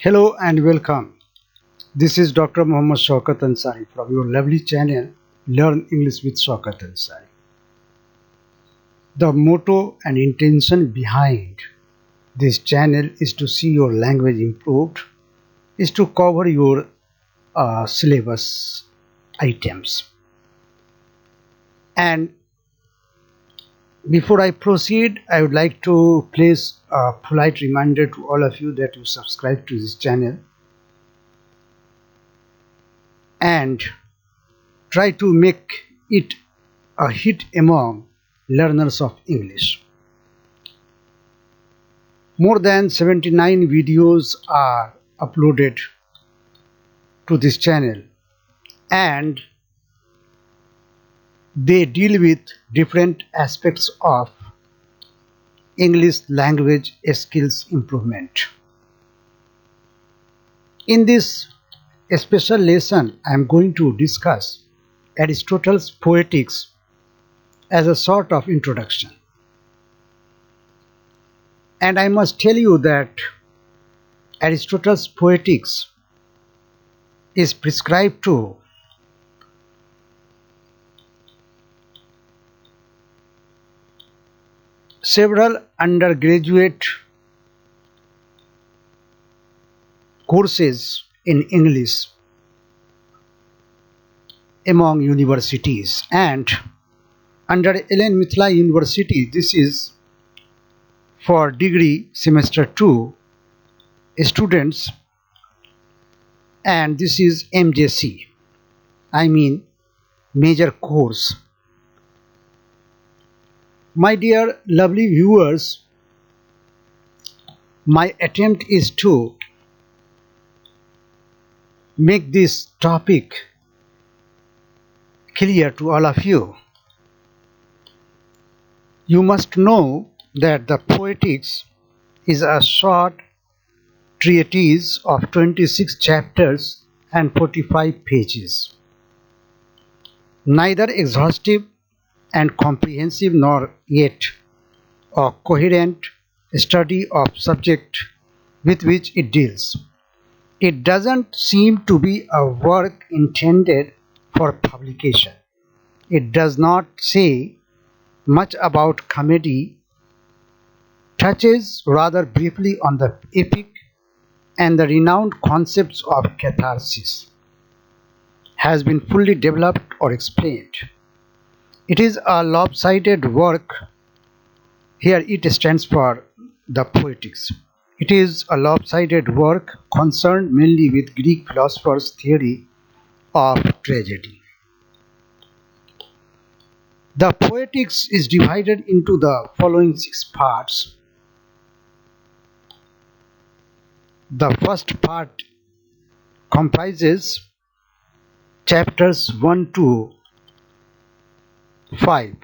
Hello and welcome. This is Dr. Mohammad Shaukat Ansari from your lovely channel Learn English with Shaukat Ansari. The motto and intention behind this channel is to see your language improved, is to cover your syllabus items. And before I proceed, I would like to place a polite reminder to all of you that you subscribe to this channel and try to make it a hit among learners of English. More than 79 videos are uploaded to this channel and they deal with different aspects of English language skills improvement. In this special lesson, I am going to discuss Aristotle's Poetics as a sort of introduction. And I must tell you that Aristotle's Poetics is prescribed to several undergraduate courses in English among universities, and under Ellen Mithla University this is for degree semester 2 students, and this is MJC, I mean major course. My dear lovely viewers, my attempt is to make this topic clear to all of you. You must know that the Poetics is a short treatise of 26 chapters and 45 pages. Neither exhaustive and comprehensive nor yet a coherent study of subject with which it deals. It doesn't seem to be a work intended for publication. It does not say much about comedy, touches rather briefly on the epic and the renowned concepts of catharsis, has been fully developed or explained. It is a lopsided work. Here it stands for the Poetics. It is a lopsided work concerned mainly with Greek philosophers' theory of tragedy. The Poetics is divided into the following 6 parts. The first part comprises chapters 1 to 5.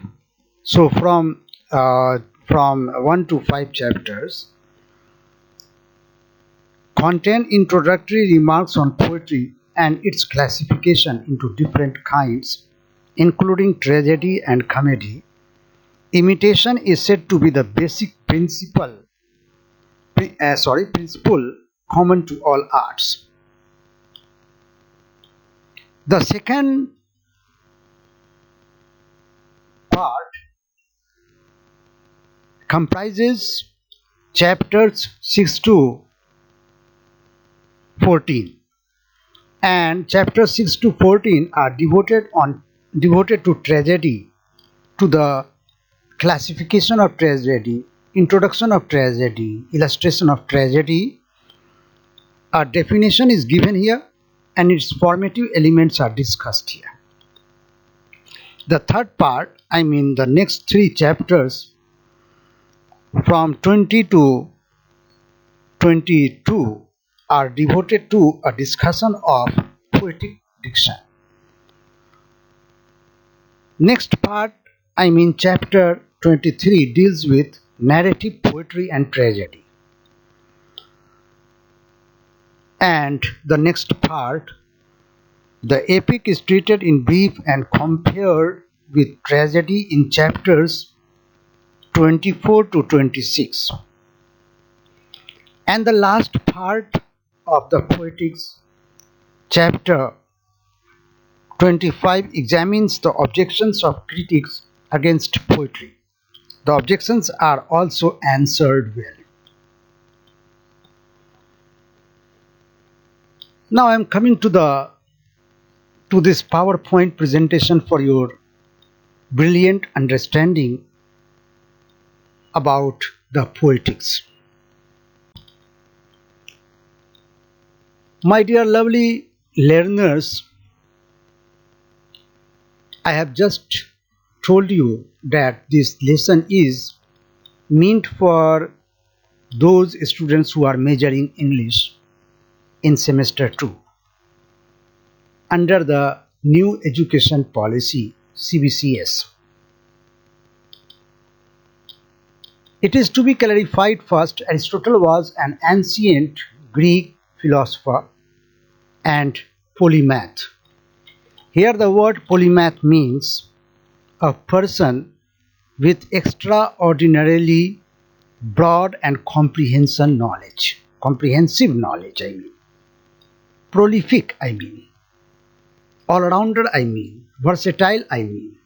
So from 1 to 5 chapters contain introductory remarks on poetry and its classification into different kinds, including tragedy and comedy. Imitation is said to be the basic principle common to all arts. The second part comprises chapters 6 to 14, and chapters 6 to 14 are devoted to tragedy, to the classification of tragedy, introduction of tragedy, illustration of tragedy. A definition is given here and its formative elements are discussed here. The third part, I mean the next 3 chapters from 20 to 22 are devoted to a discussion of poetic diction. Next part, I mean chapter 23, deals with narrative poetry and tragedy. And the next part, the epic, is treated in brief and compared with tragedy in chapters 24 to 26. And the last part of the Poetics, chapter 25 examines the objections of critics against poetry. The objections are also answered well. Now I am coming to this PowerPoint presentation for your brilliant understanding about the Poetics. My dear lovely learners, I have just told you that this lesson is meant for those students who are majoring English in semester 2 under the new education policy CBCS. It is to be clarified first, Aristotle was an ancient Greek philosopher and polymath. Here the word polymath means a person with extraordinarily broad and comprehensive knowledge. Comprehensive knowledge, I mean. Prolific, I mean. All-rounder, I mean. Versatile, I mean.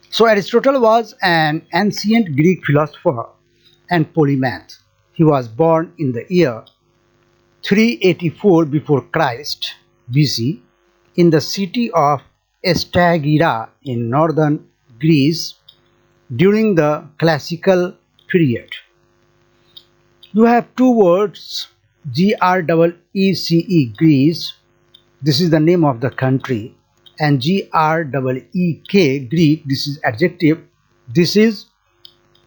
So Aristotle was an ancient Greek philosopher and polymath. He was born in the year 384 before Christ BC in the city of Stagira in northern Greece during the classical period. You have two words, Greece, Greece, this is the name of the country, and Greek, Greek, this is adjective. This is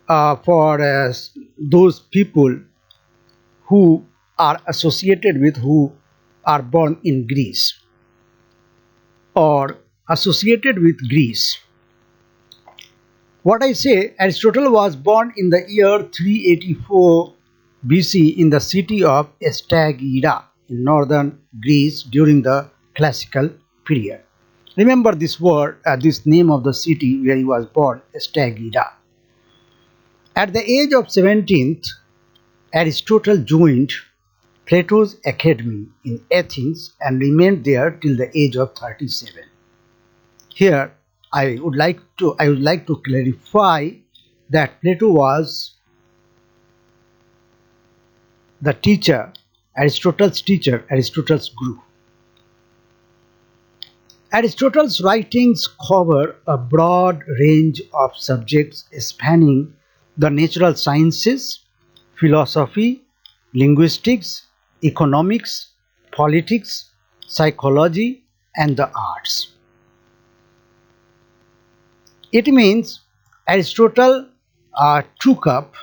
for those people who are associated with, who are born in Greece or associated with Greece. What I say, Aristotle was born in the year 384 BC in the city of Stagira in northern Greece during the classical period. Remember this word, this name of the city where he was born, Stagira. At the age of 17th, Aristotle joined Plato's academy in Athens and remained there till the age of 37. Here I would like to clarify that Plato was the teacher, Aristotle's teacher, Aristotle's guru. Aristotle's writings cover a broad range of subjects spanning the natural sciences, philosophy, linguistics, economics, politics, psychology, and the arts. It means Aristotle took up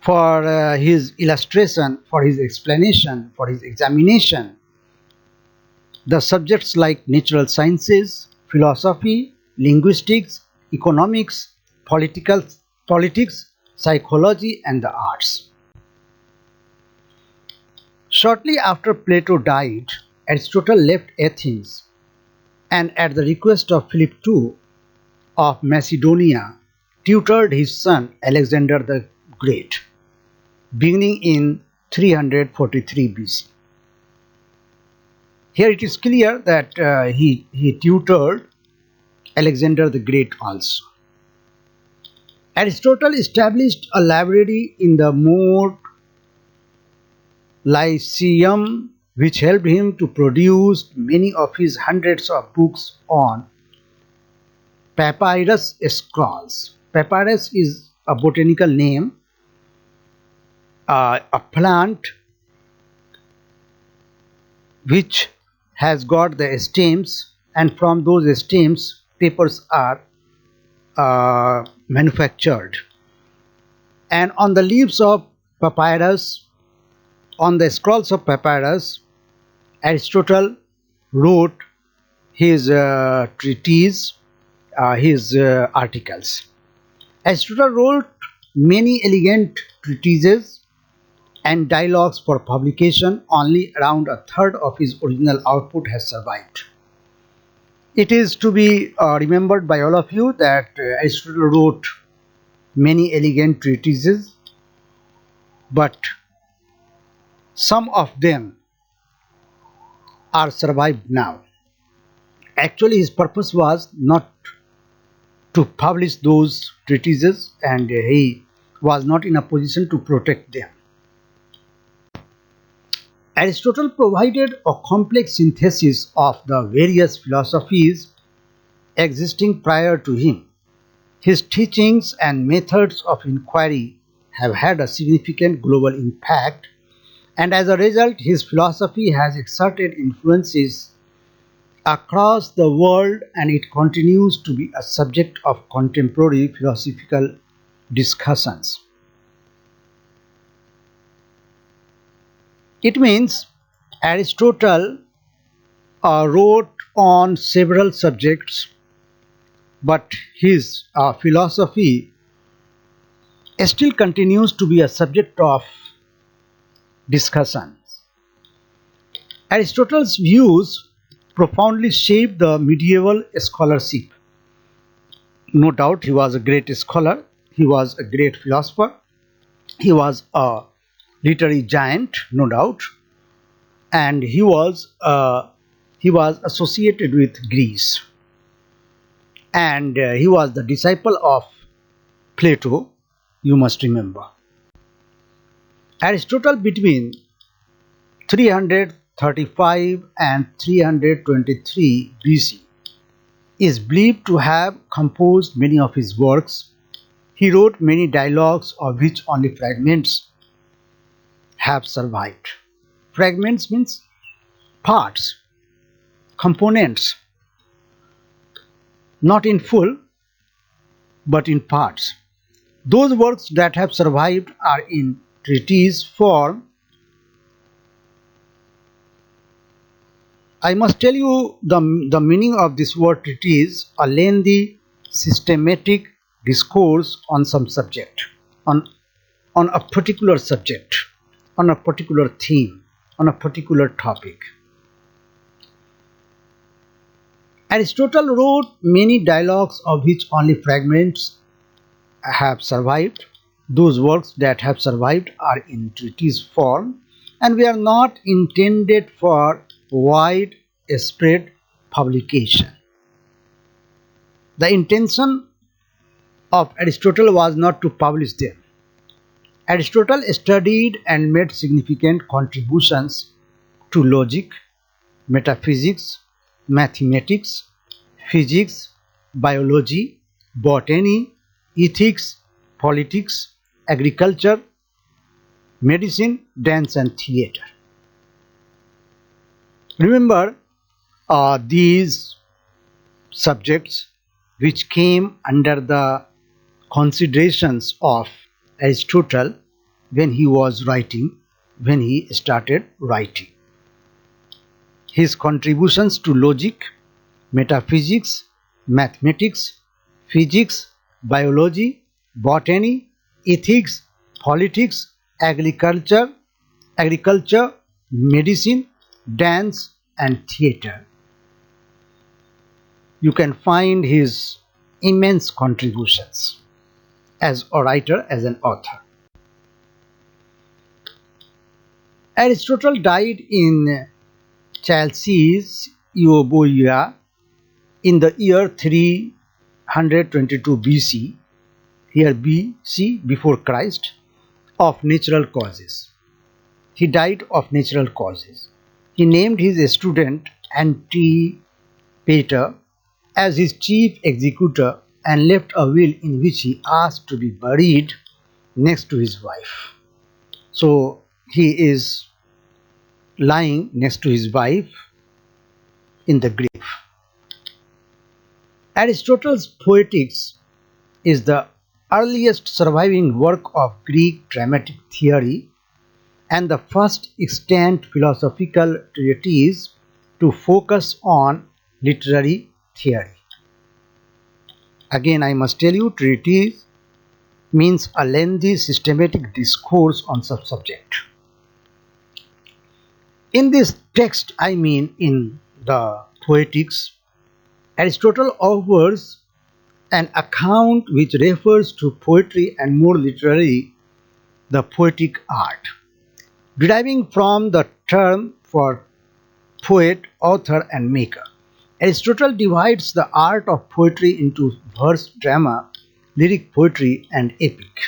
for his illustration, for his explanation, for his examination, the subjects like natural sciences, philosophy, linguistics, economics, politics, psychology, and the arts. Shortly after Plato died, Aristotle left Athens and at the request of Philip II of Macedonia, tutored his son Alexander the Great, beginning in 343 BC. Here it is clear that he tutored Alexander the Great also. Aristotle established a library in the Moat Lyceum, which helped him to produce many of his hundreds of books on papyrus scrolls. Papyrus is a botanical name, a plant which has got the stems, and from those stems papers are manufactured. And on the leaves of papyrus, on the scrolls of papyrus, Aristotle wrote his treatise, his articles. Aristotle wrote many elegant treatises and dialogues for publication. Only around a third of his original output has survived. It is to be remembered by all of you that Aristotle wrote many elegant treatises, but Some of them are survived now. Actually, his purpose was not to publish those treatises, and he was not in a position to protect them. Aristotle provided a complex synthesis of the various philosophies existing prior to him. His teachings and methods of inquiry have had a significant global impact, and as a result, his philosophy has exerted influences across the world, and it continues to be a subject of contemporary philosophical discussions. It means Aristotle wrote on several subjects, but his philosophy still continues to be a subject of discussion. Aristotle's views profoundly shaped the medieval scholarship. No doubt he was a great scholar, he was a great philosopher, he was a literary giant, no doubt, and he was associated with Greece, and he was the disciple of Plato, you must remember. Aristotle between 335 and 323 BC is believed to have composed many of his works. He wrote many dialogues, of which only fragments have survived. Fragments means parts, components, not in full but in parts. Those works that have survived are in treatise form. I must tell you the meaning of this word treatise: a lengthy, systematic discourse on some subject, on a particular subject, on a particular theme, on a particular topic. Aristotle wrote many dialogues, of which only fragments have survived. Those works that have survived are in treatise form, and we are not intended for widespread publication. The intention of Aristotle was not to publish them. Aristotle studied and made significant contributions to logic, metaphysics, mathematics, physics, biology, botany, ethics, politics, agriculture, medicine, dance, and theatre. Remember, these subjects which came under the considerations of Aristotle when he was writing, when he started writing. His contributions to logic, metaphysics, mathematics, physics, biology, botany, ethics, politics, agriculture, medicine, dance, and theatre. You can find his immense contributions as a writer, as an author. Aristotle died in Chalcis, Euboea, in the year 322 BC, here BC, before Christ, of natural causes. He died of natural causes. He named his student Antipater as his chief executor and left a will in which he asked to be buried next to his wife. So he is lying next to his wife in the grave. Aristotle's Poetics is the earliest surviving work of Greek dramatic theory and the first extant philosophical treatise to focus on literary theory. Again, I must tell you, treatise means a lengthy systematic discourse on some subject. In this text, I mean in the Poetics, Aristotle offers an account which refers to poetry and more literally the poetic art. deriving from the term for poet, author, and maker. Aristotle divides the art of poetry into verse, drama, lyric poetry, and epic.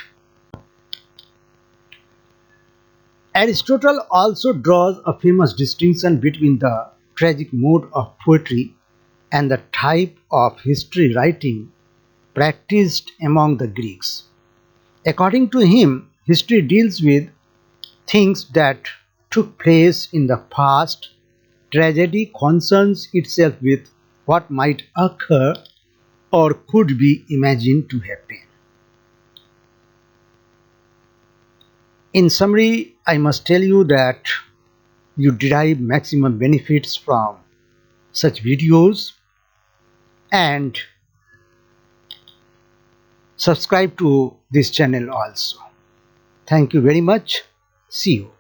Aristotle also draws a famous distinction between the tragic mode of poetry and the type of history writing practiced among the Greeks. According to him, history deals with things that took place in the past. Tragedy concerns itself with what might occur or could be imagined to happen. In summary, I must tell you that you derive maximum benefits from such videos, and subscribe to this channel also. Thank you very much. See you.